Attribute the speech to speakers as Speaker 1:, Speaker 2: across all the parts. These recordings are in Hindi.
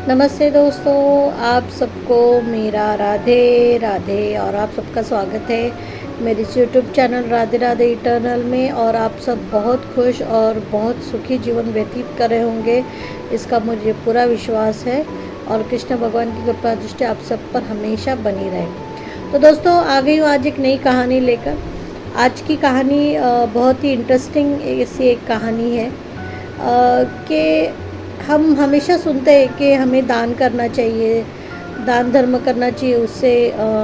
Speaker 1: नमस्ते दोस्तों, आप सबको मेरा राधे राधे और आप सबका स्वागत है मेरे इस YouTube channel Radhe Radhe eternal में। और आप सब बहुत खुश और बहुत सुखी जीवन व्यतीत कर रहे होंगे, इसका मुझे पूरा विश्वास है। और कृष्ण भगवान की कृपा दृष्टि आप सब पर हमेशा बनी रहे। तो दोस्तों, आ गई हूँ आज एक नई कहानी लेकर। आज की कहानी बहुत ही इंटरेस्टिंग ऐसी एक कहानी है कि हम हमेशा सुनते हैं कि हमें दान करना चाहिए, दान धर्म करना चाहिए, उससे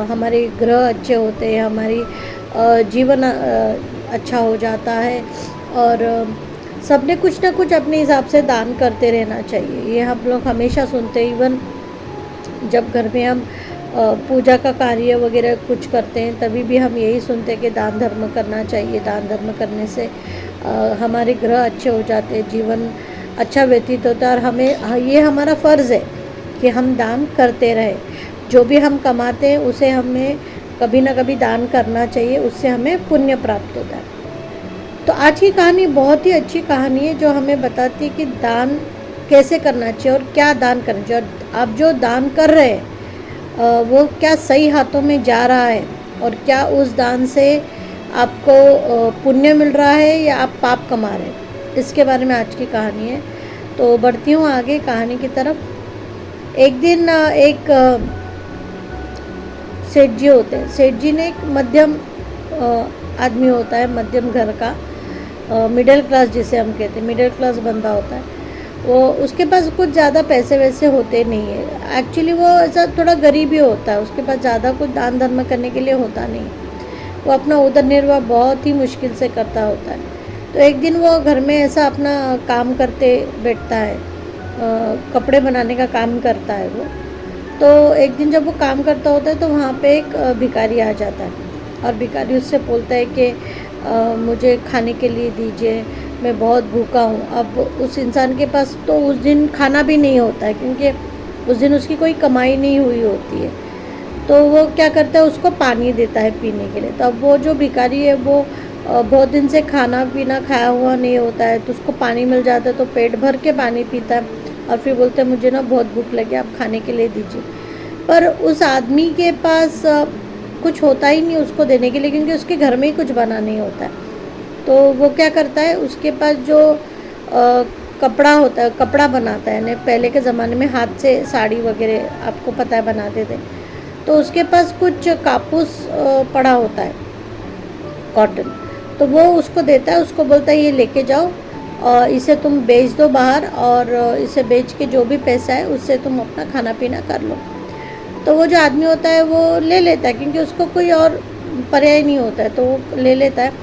Speaker 1: हमारे ग्रह अच्छे होते हैं, हमारी जीवन अच्छा हो जाता है। और सबने कुछ ना कुछ अपने हिसाब से दान करते रहना चाहिए, ये हम लोग हमेशा सुनते हैं। इवन जब घर में हम पूजा का कार्य वगैरह कुछ करते हैं तभी भी हम यही सुनते हैं कि दान धर्म करना चाहिए। दान धर्म करने से हमारे ग्रह अच्छे हो जाते हैं, जीवन अच्छा व्यतीत होता है। और हमें ये हमारा फ़र्ज़ है कि हम दान करते रहें। जो भी हम कमाते हैं उसे हमें कभी ना कभी दान करना चाहिए, उससे हमें पुण्य प्राप्त होता है। तो आज की कहानी बहुत ही अच्छी कहानी है जो हमें बताती है कि दान कैसे करना चाहिए और क्या दान करना चाहिए। और आप जो दान कर रहे हैं वो क्या सही हाथों में जा रहा है, और क्या उस दान से आपको पुण्य मिल रहा है या आप पाप कमा रहे हैं, इसके बारे में आज की कहानी है। तो बढ़ती हूँ आगे कहानी की तरफ। एक दिन एक सेठ जी होते हैं। सेठ जी ने एक मध्यम आदमी होता है, मध्यम घर का, मिडिल क्लास जिसे हम कहते हैं, मिडिल क्लास बंदा होता है। वो उसके पास कुछ ज़्यादा पैसे वैसे होते नहीं है। एक्चुअली वो ऐसा थोड़ा गरीब ही होता है, उसके पास ज़्यादा कुछ दान धर्म करने के लिए होता नहीं। वो अपना उदर निर्वाह बहुत ही मुश्किल से करता होता है। तो एक दिन वो घर में ऐसा अपना काम करते बैठता है, कपड़े बनाने का काम करता है वो। तो एक दिन जब वो काम करता होता है तो वहाँ पे एक भिखारी आ जाता है, और भिखारी उससे बोलता है कि मुझे खाने के लिए दीजिए, मैं बहुत भूखा हूँ। अब उस इंसान के पास तो उस दिन खाना भी नहीं होता है, क्योंकि उस दिन उसकी कोई कमाई नहीं हुई होती है। तो वो क्या करता है, उसको पानी देता है पीने के लिए। तो अब वो जो भिखारी है वो बहुत दिन से खाना पीना खाया हुआ नहीं होता है, तो उसको पानी मिल जाता है तो पेट भर के पानी पीता है, और फिर बोलते हैं मुझे ना बहुत भूख लगी, आप खाने के लिए दीजिए। पर उस आदमी के पास कुछ होता ही नहीं उसको देने के लिए, क्योंकि उसके घर में ही कुछ बना नहीं होता है। तो वो क्या करता है, उसके पास जो कपड़ा होता है, कपड़ा बनाता है, पहले के ज़माने में हाथ से साड़ी वगैरह आपको पता है बनाते थे। तो उसके पास कुछ कापूस पड़ा होता है, कॉटन। तो वो उसको देता है, उसको बोलता है ये लेके जाओ और इसे तुम बेच दो बाहर, और इसे बेच के जो भी पैसा है उससे तुम अपना खाना पीना कर लो। तो वो जो आदमी होता है वो ले लेता है, क्योंकि उसको कोई और पर्याय नहीं होता है, तो वो ले लेता है।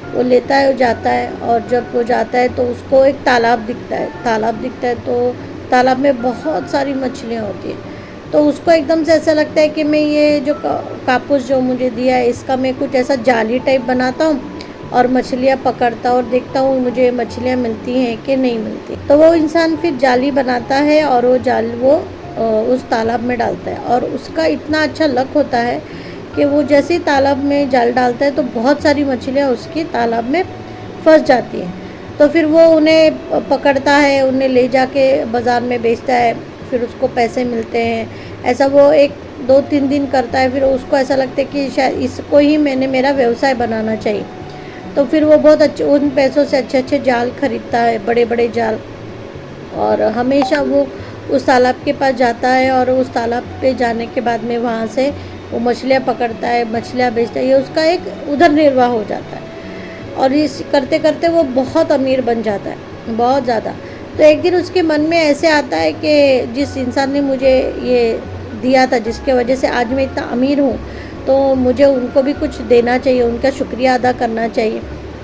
Speaker 1: वो लेता है, वो जाता है, और जब वो जाता है तो उसको एक तालाब दिखता है। तालाब दिखता है तो तालाब में बहुत सारी मछलियाँ होती हैं। तो उसको एकदम से ऐसा लगता है कि मैं ये जो कापूस जो मुझे दिया है इसका मैं कुछ ऐसा जाली टाइप बनाता हूँ और मछलियाँ पकड़ता और देखता हूँ मुझे मछलियाँ मिलती हैं कि नहीं मिलती। तो वो इंसान फिर जाली बनाता है और वो जाल वो उस तालाब में डालता है, और उसका इतना अच्छा लक होता है कि वो जैसे ही तालाब में जाल डालता है तो बहुत सारी मछलियाँ उसकी तालाब में फंस जाती हैं। तो फिर वो उन्हें पकड़ता है, उन्हें ले जाके बाज़ार में बेचता है, फिर उसको पैसे मिलते हैं। ऐसा वो 1-2-3 दिन करता है, फिर उसको ऐसा लगता है कि शायद इसको ही मैंने मेरा व्यवसाय बनाना चाहिए। तो फिर वो बहुत अच्छे उन पैसों से अच्छे अच्छे जाल खरीदता है, बड़े बड़े जाल। और हमेशा वो उस तालाब के पास जाता है, और उस तालाब पे जाने के बाद में वहाँ से वो मछलियाँ पकड़ता है, मछलियाँ बेचता है। ये उसका एक उधर निर्वाह हो जाता है, और इस करते करते वो बहुत अमीर बन जाता है, बहुत ज़्यादा। तो एक दिन उसके मन में ऐसे आता है कि जिस इंसान ने मुझे ये दिया था, जिसके वजह से आज मैं इतना अमीर हूँ, तो मुझे उनको भी कुछ देना चाहिए, उनका शुक्रिया अदा करना चाहिए,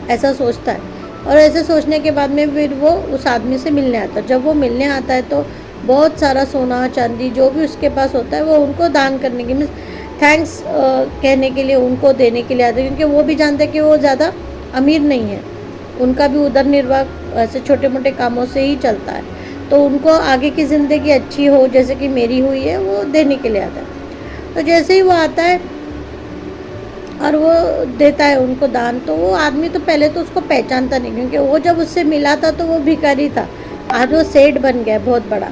Speaker 1: ऐसा सोचता है। और ऐसे सोचने के बाद में फिर वो उस आदमी से मिलने आता है। जब वो मिलने आता है तो बहुत सारा सोना चांदी जो भी उसके पास होता है वो उनको दान करने की, मीन्स थैंक्स कहने के लिए उनको देने के लिए आते हैं, क्योंकि वो भी जानते हैं कि वो ज़्यादा अमीर नहीं है, उनका भी उदर निर्वाह ऐसे छोटे मोटे कामों से ही चलता है। तो उनको आगे की ज़िंदगी अच्छी हो जैसे कि मेरी हुई है, वो देने के लिए आता है। तो जैसे ही वो आता है और वो देता है उनको दान, तो वो आदमी तो पहले तो उसको पहचानता नहीं, क्योंकि वो जब उससे मिला था तो वो भिखारी था, आज वो सेठ बन गया बहुत बड़ा।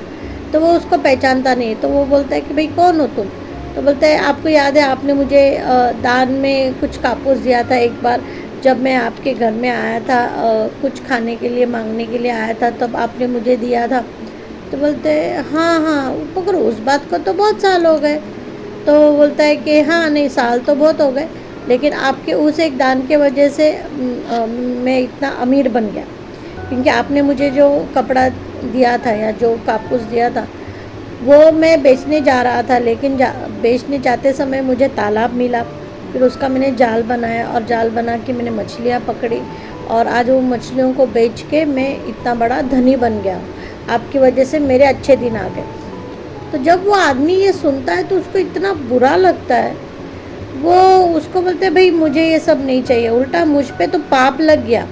Speaker 1: तो वो उसको पहचानता नहीं। तो वो बोलता है कि भाई कौन हो तुम? तो बोलता है आपको याद है आपने मुझे दान में कुछ कापूस दिया था एक बार, जब मैं आपके घर में आया था, कुछ खाने के लिए मांगने के लिए आया था, तब आपने मुझे दिया था। तो बोलते हैं हाँ हाँ, मगर उस बात को तो बहुत साल हो गए। तो वो बोलता है कि हाँ नहीं, साल तो बहुत हो गए, लेकिन आपके उस एक दान के वजह से मैं इतना अमीर बन गया, क्योंकि आपने मुझे जो कपड़ा दिया था या जो कापूस दिया था वो मैं बेचने जा रहा था, लेकिन बेचने जाते समय मुझे तालाब मिला, फिर उसका मैंने जाल बनाया और जाल बना के मैंने मछलियाँ पकड़ी, और आज वो मछलियों को बेच के मैं इतना बड़ा धनी बन गया, आपकी वजह से मेरे अच्छे दिन आ गए। तो जब वो आदमी ये सुनता है तो उसको इतना बुरा लगता है, वो उसको बोलते हैं भाई मुझे ये सब नहीं चाहिए, उल्टा मुझ पे तो पाप लग गया,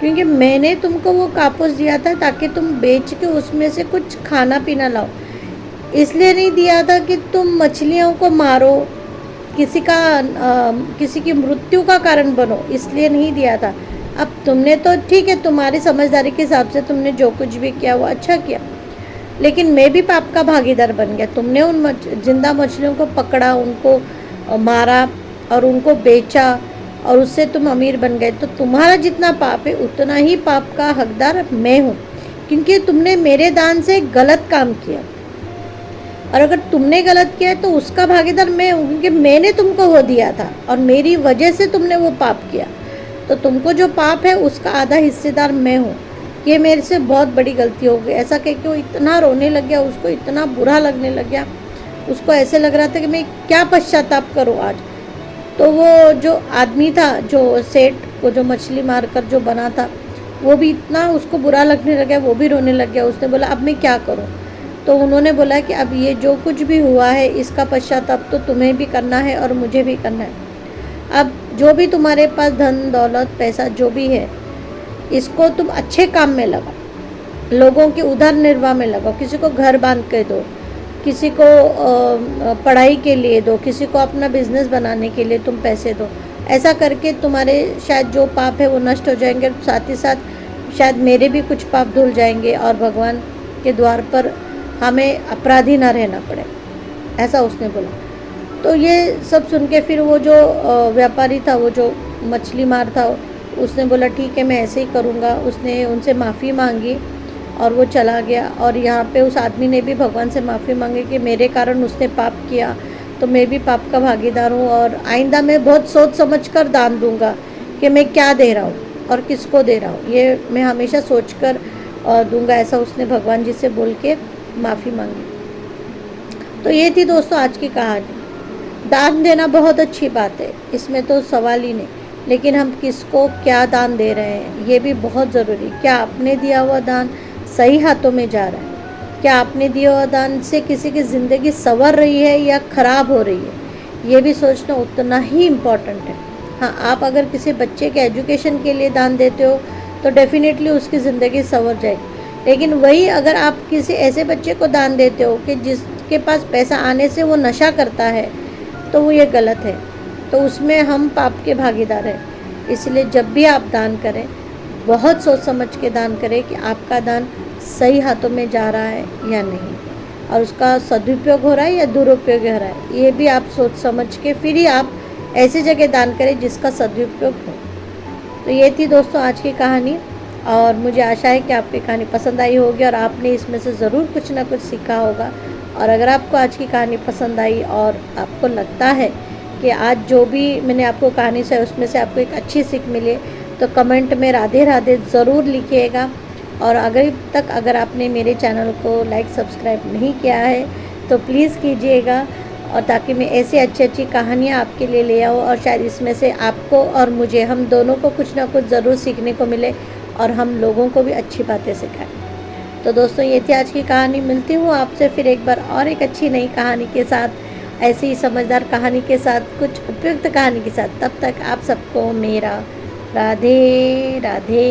Speaker 1: क्योंकि मैंने तुमको वो कापूस दिया था ताकि तुम बेच के उसमें से कुछ खाना पीना लाओ, इसलिए नहीं दिया था कि तुम मछलियों को मारो, किसी की मृत्यु का कारण बनो, इसलिए नहीं दिया था। अब तुमने तो ठीक है, तुम्हारी समझदारी के हिसाब से तुमने जो कुछ भी किया वो अच्छा किया, लेकिन मैं भी पाप का भागीदार बन गया। तुमने उन जिंदा मछलियों को पकड़ा, उनको मारा और उनको बेचा, और उससे तुम अमीर बन गए, तो तुम्हारा जितना पाप है उतना ही पाप का हकदार मैं हूँ, क्योंकि तुमने मेरे दान से गलत काम किया, और अगर तुमने गलत किया है तो उसका भागीदार मैं हूँ, क्योंकि मैंने तुमको वो दिया था और मेरी वजह से तुमने वो पाप किया, तो तुमको जो पाप है उसका आधा हिस्सेदार मैं हूँ। ये मेरे से बहुत बड़ी गलती हो गई। ऐसा कह के वो इतना रोने लग गया, उसको इतना बुरा लगने लग गया, उसको ऐसे लग रहा था कि मैं क्या पश्चाताप करूँ आज। तो वो जो आदमी था, जो सेठ, वो जो मछली मार कर जो बना था, वो भी इतना उसको बुरा लगने लग गया, वो भी रोने लग गया। उसने बोला अब मैं क्या करूँ? तो उन्होंने बोला कि अब ये जो कुछ भी हुआ है इसका पश्चाताप तो तुम्हें भी करना है और मुझे भी करना है। अब जो भी तुम्हारे पास धन दौलत पैसा जो भी है, इसको तुम अच्छे काम में लगाओ, लोगों के उधर निर्वाह में लगाओ, किसी को घर बांध के दो, किसी को पढ़ाई के लिए दो, किसी को अपना बिजनेस बनाने के लिए तुम पैसे दो। ऐसा करके तुम्हारे शायद जो पाप है वो नष्ट हो जाएंगे, साथ ही साथ शायद मेरे भी कुछ पाप धुल जाएंगे और भगवान के द्वार पर हमें अपराधी ना रहना पड़े, ऐसा उसने बोला। तो ये सब सुन के फिर वो जो व्यापारी था, वो जो मछली मार था, उसने बोला ठीक है मैं ऐसे ही करूँगा। उसने उनसे माफ़ी मांगी और वो चला गया। और यहाँ पे उस आदमी ने भी भगवान से माफ़ी मांगी कि मेरे कारण उसने पाप किया, तो मैं भी पाप का भागीदार हूँ, और आइंदा मैं बहुत सोच समझ कर दान दूँगा कि मैं क्या दे रहा हूँ और किसको दे रहा हूँ, ये मैं हमेशा सोच कर दूँगा। ऐसा उसने भगवान जी से बोल के माफ़ी मांगी। तो ये थी दोस्तों आज की कहानी। दान देना बहुत अच्छी बात है, इसमें तो सवाल ही नहीं, लेकिन हम किसको क्या दान दे रहे हैं ये भी बहुत ज़रूरी। क्या आपने दिया हुआ दान सही हाथों में जा रहा है? क्या आपने दिया हुआ दान से किसी की ज़िंदगी संवर रही है या ख़राब हो रही है? ये भी सोचना उतना ही इम्पॉर्टेंट है। हाँ, आप अगर किसी बच्चे के एजुकेशन के लिए दान देते हो तो डेफिनेटली उसकी ज़िंदगी संवर जाएगी, लेकिन वही अगर आप किसी ऐसे बच्चे को दान देते हो कि जिसके पास पैसा आने से वो नशा करता है, तो वो ये गलत है, तो उसमें हम पाप के भागीदार हैं। इसलिए जब भी आप दान करें बहुत सोच समझ के दान करें कि आपका दान सही हाथों में जा रहा है या नहीं, और उसका सदुपयोग हो रहा है या दुरुपयोग हो रहा है, ये भी आप सोच समझ के फिर ही आप ऐसी जगह दान करें जिसका सदुपयोग हो। तो ये थी दोस्तों आज की कहानी, और मुझे आशा है कि आपकी कहानी पसंद आई होगी और आपने इसमें से ज़रूर कुछ ना कुछ सीखा होगा। और अगर आपको आज की कहानी पसंद आई और आपको लगता है कि आज जो भी मैंने आपको कहानी से उसमें से आपको एक अच्छी सीख मिली, तो कमेंट में राधे राधे ज़रूर लिखिएगा। और अगर आपने मेरे चैनल को लाइक सब्सक्राइब नहीं किया है तो प्लीज़ कीजिएगा, और ताकि मैं ऐसी अच्छी अच्छी कहानियाँ आपके लिए ले आऊँ, और शायद इसमें से आपको और मुझे, हम दोनों को कुछ ना कुछ ज़रूर सीखने को मिले और हम लोगों को भी अच्छी बातें सिखाएं। तो दोस्तों ये थी आज की कहानी। मिलती हूँ आपसे फिर एक बार और एक अच्छी नई कहानी के साथ, ऐसी ही समझदार कहानी के साथ, कुछ उपयुक्त कहानी के साथ। तब तक आप सबको मेरा राधे राधे।